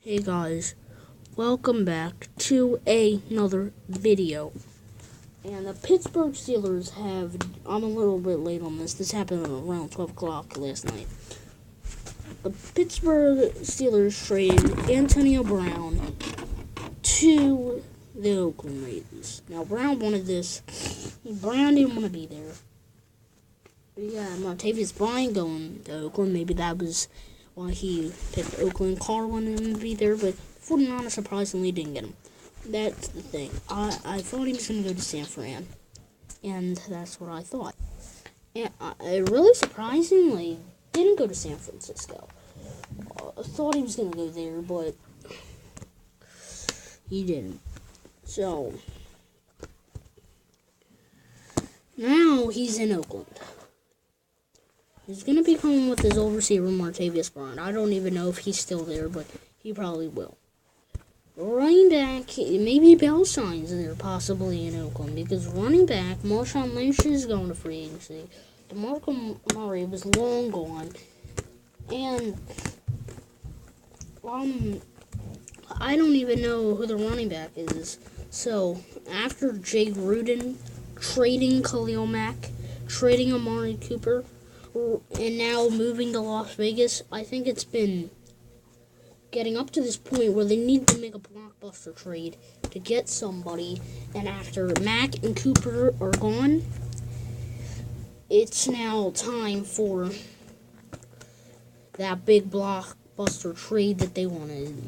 Hey guys, welcome back to another video. And the Pittsburgh Steelers I'm a little bit late on this. This happened around 12 o'clock last night. The Pittsburgh Steelers traded Antonio Brown to the Oakland Raiders. Now, Brown wanted this. Brown didn't want to be there. But yeah, Martavis Bryant going to Oakland. Maybe that was why he picked Oakland. Carr wanted him to be there, but 49ers surprisingly didn't get him. That's the thing. I thought he was going to go to San Fran, and that's what I thought. And I really surprisingly didn't go to San Francisco. I thought he was going to go there, but he didn't. So now he's in Oakland. He's going to be coming with his old receiver, Martavis Brown. I don't even know if he's still there, but he probably will. Running back, maybe Bell signs there possibly in Oakland, because running back, Marshawn Lynch is going to free agency. DeMarco Murray was long gone. And I don't even know who the running back is. So, after Jay Gruden trading Khalil Mack, trading Amari Cooper, and now moving to Las Vegas, I think it's been getting up to this point where they need to make a blockbuster trade to get somebody. And after Mack and Cooper are gone, it's now time for that big blockbuster trade that they wanted.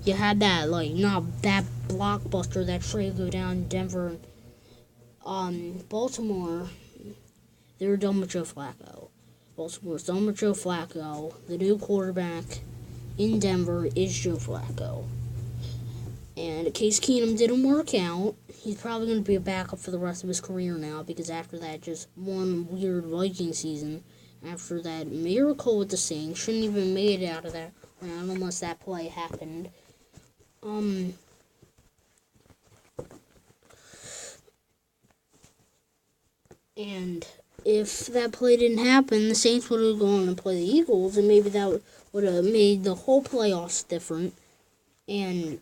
You had that, not that blockbuster, that trade go down Denver, Baltimore. They're done with Joe Flacco. Baltimore's done with Joe Flacco. The new quarterback in Denver is Joe Flacco. And Case Keenum didn't work out. He's probably going to be a backup for the rest of his career now, because after that just one weird Viking season, after that miracle with the Saints, shouldn't even made it out of that round unless that play happened. And if that play didn't happen, the Saints would have gone and played the Eagles, and maybe that would have made the whole playoffs different. And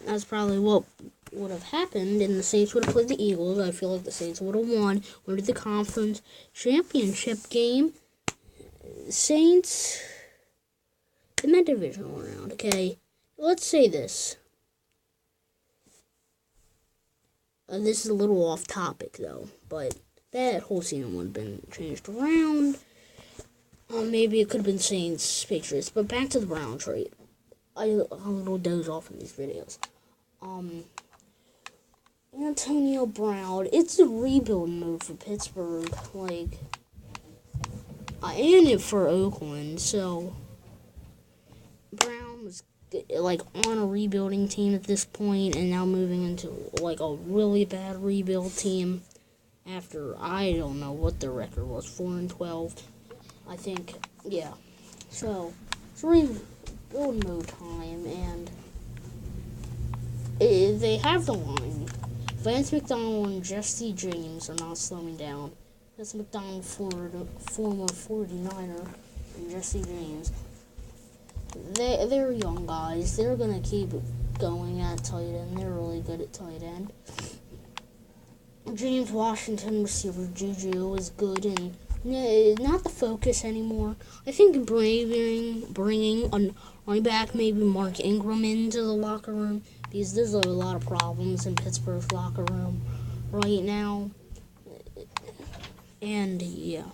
that's probably what would have happened, and the Saints would have played the Eagles. I feel like the Saints would have won to the conference championship game. Saints in that divisional round, okay? Let's say this. This is a little off topic, though, but that whole season would have been changed around. Maybe it could have been Saints, Patriots. But back to the Brown trade. I a little doze off in these videos. Antonio Brown. It's a rebuild move for Pittsburgh. And it for Oakland. So, Brown was on a rebuilding team at this point, and now moving into a really bad rebuild team. After, I don't know what the record was, 4-12, I think, yeah. So, it's rebuild mode time, and they have the line. Vance McDonald and Jesse James are not slowing down. Vance McDonald, former 49er, and Jesse James. They're young guys. They're going to keep going at tight end. They're really good at tight end. James Washington, receiver Juju, is good and not the focus anymore. I think bringing a running back, maybe Mark Ingram, into the locker room, because there's a lot of problems in Pittsburgh's locker room right now. And yeah.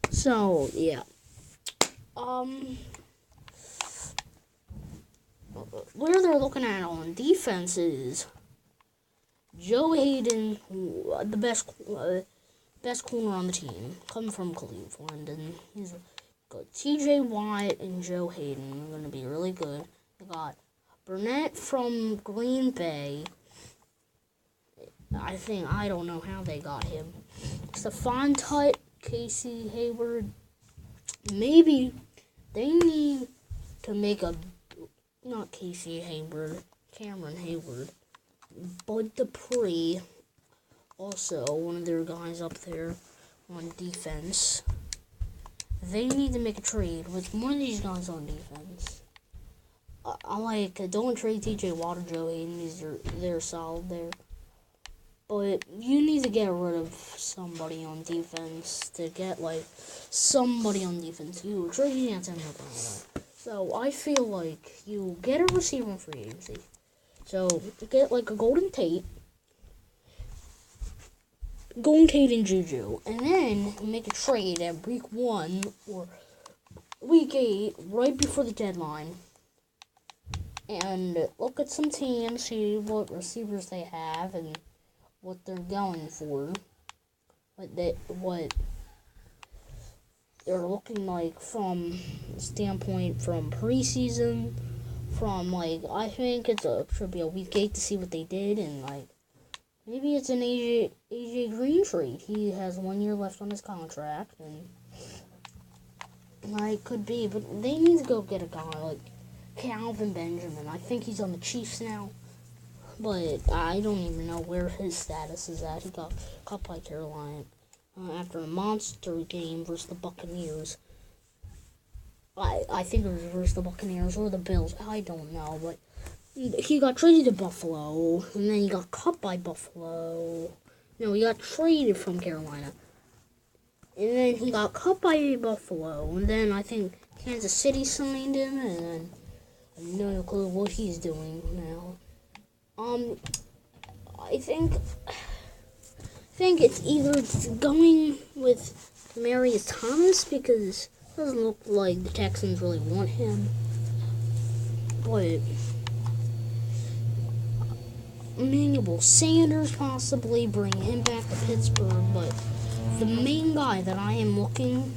So yeah. Where they're looking at on defense is Joe Hayden, the best corner on the team, coming from Cleveland, and he's good. T.J. Watt and Joe Hayden are going to be really good. They got Burnett from Green Bay. I don't know how they got him. Stephon Tutt, Casey Hayward. Maybe they need to make not Casey Hayward, Cameron Hayward. Bud Dupree, also one of their guys up there on defense. They need to make a trade with one of these guys on defense. I like don't trade TJ Watt or Joe Hayden. They're solid there. But you need to get rid of somebody on defense to get somebody on defense. You trading Antiono Brown. So I feel like you get a receiver in free agency. So get a Golden Tate and Juju, and then make a trade at week 1 or week 8, right before the deadline. And look at some teams, see what receivers they have and what they're going for, what they're looking like from standpoint from preseason, from I think should be a week 8 to see what they did, and maybe it's an AJ Green trade. He has 1 year left on his contract, and it could be, but they need to go get a guy like Calvin Benjamin. I think he's on the Chiefs now. But I don't even know where his status is at. He got cut by Carolina after a monster game versus the Buccaneers. I think it was versus the Buccaneers or the Bills. I don't know. But he got traded to Buffalo, and then he got cut by Buffalo. No, he got traded from Carolina. And then he got cut by Buffalo. And then I think Kansas City signed him, and then I have no clue what he's doing now. I think it's either going with Marius Thomas because it doesn't look like the Texans really want him. But Emmanuel Sanders possibly bring him back to Pittsburgh. But the main guy that I am looking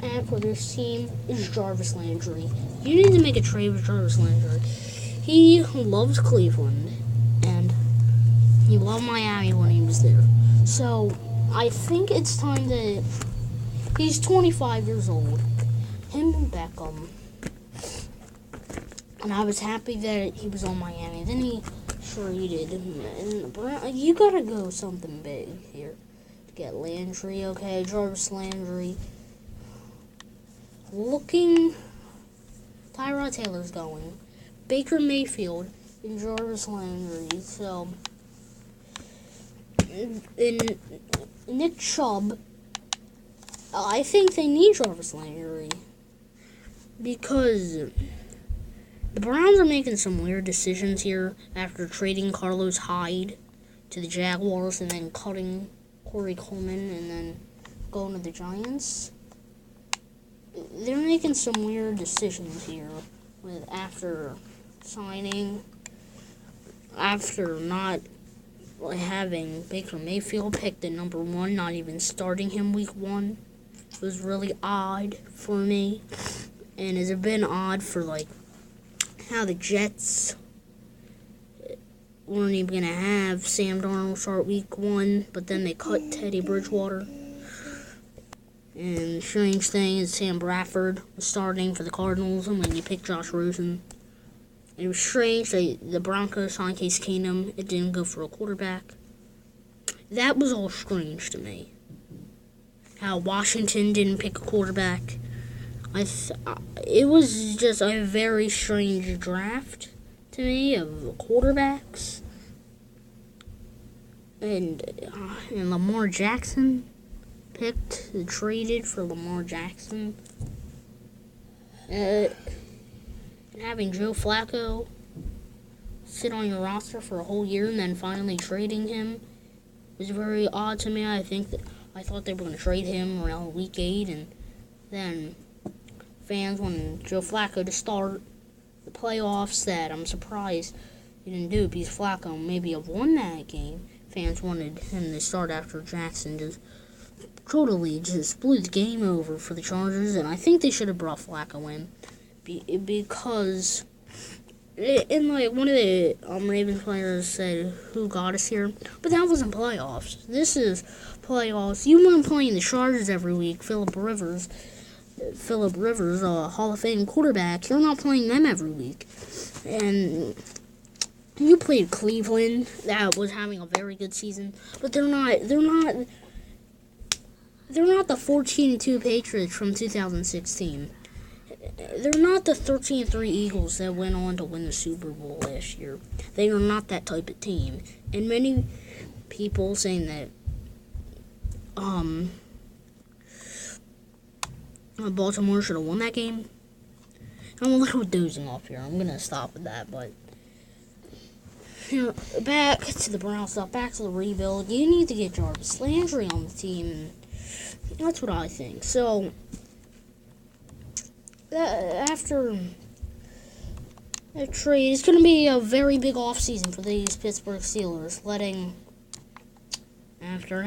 at for this team is Jarvis Landry. You need to make a trade with Jarvis Landry. He loves Cleveland, and he loved Miami when he was there. So, I think it's time to... He's 25 years old. Him and Beckham. And I was happy that he was on Miami. Then he traded him. And you gotta go something big here. To get Landry, okay? Jarvis Landry. Tyrod Taylor's going. Baker Mayfield and Jarvis Landry. So, in Nick Chubb, I think they need Jarvis Landry because the Browns are making some weird decisions here after trading Carlos Hyde to the Jaguars and then cutting Corey Coleman and then going to the Giants. They're making some weird decisions here after not having Baker Mayfield picked at number 1, not even starting him week 1. It was really odd for me. And has it been odd for how the Jets weren't even going to have Sam Darnold start week 1, but then they cut Teddy Bridgewater. And the strange thing is Sam Bradford was starting for the Cardinals, and when you picked Josh Rosen, it was strange that the Broncos signed Case Keenum. It didn't go for a quarterback. That was all strange to me. How Washington didn't pick a quarterback. It was just a very strange draft to me of quarterbacks. And Lamar Jackson traded for Lamar Jackson. And having Joe Flacco sit on your roster for a whole year and then finally trading him was very odd to me. I thought they were going to trade him around week 8, and then fans wanted Joe Flacco to start the playoffs. That I'm surprised he didn't do because Flacco maybe have won that game. Fans wanted him to start after Jackson just blew the game over for the Chargers, and I think they should have brought Flacco in because one of the Ravens players said, "Who got us here?" But that wasn't playoffs. This is playoffs. You weren't playing the Chargers every week. Phillip Rivers, Hall of Fame quarterback. You're not playing them every week, and you played Cleveland. That was having a very good season, but they're not the 14-2 Patriots from 2016. they're not the 13-3 Eagles that went on to win the Super Bowl last year. They are not that type of team. And many people saying that Baltimore should have won that game. I'm a little dozing off here. I'm gonna stop with that, but back to the Brown stuff, back to the rebuild. You need to get Jarvis Landry on the team, and that's what I think. So after that trade, it's going to be a very big offseason for these Pittsburgh Steelers, after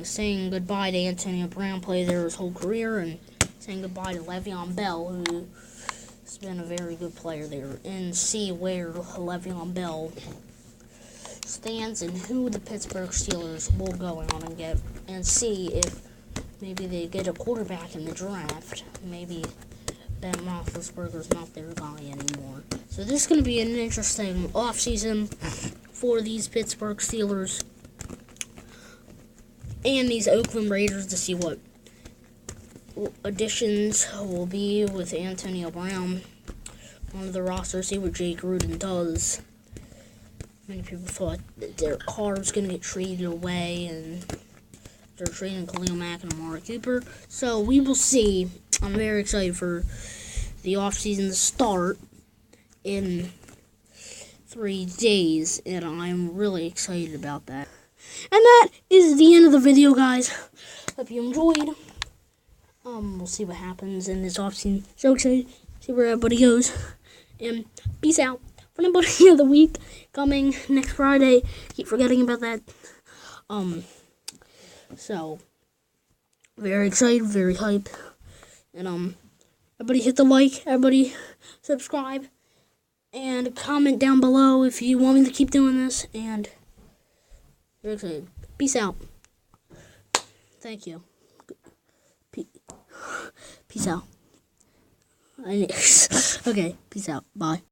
saying goodbye to Antiono Brown, play there his whole career, and saying goodbye to Le'Veon Bell, who's been a very good player there, and see where Le'Veon Bell stands and who the Pittsburgh Steelers will go on and get, and see if maybe they get a quarterback in the draft. Maybe Ben Roethlisberger's not their guy anymore. So this is going to be an interesting offseason for these Pittsburgh Steelers and these Oakland Raiders to see what additions will be with Antonio Brown on the roster, see what Jake Gruden does. Many people thought that Derek Carr was going to get traded away, and they're trading Khalil Mack and Amari Cooper. So we will see. I'm very excited for the offseason to start in 3 days, and I'm really excited about that. And that is the end of the video, guys. Hope you enjoyed. We'll see what happens in this offseason. So excited. See where everybody goes. And peace out. For anybody of the week coming next Friday. Keep forgetting about that. So very excited, very hyped. And everybody hit the like, everybody subscribe, and comment down below if you want me to keep doing this. And very excited. Peace out. Thank you. Peace out. Okay, peace out. Bye.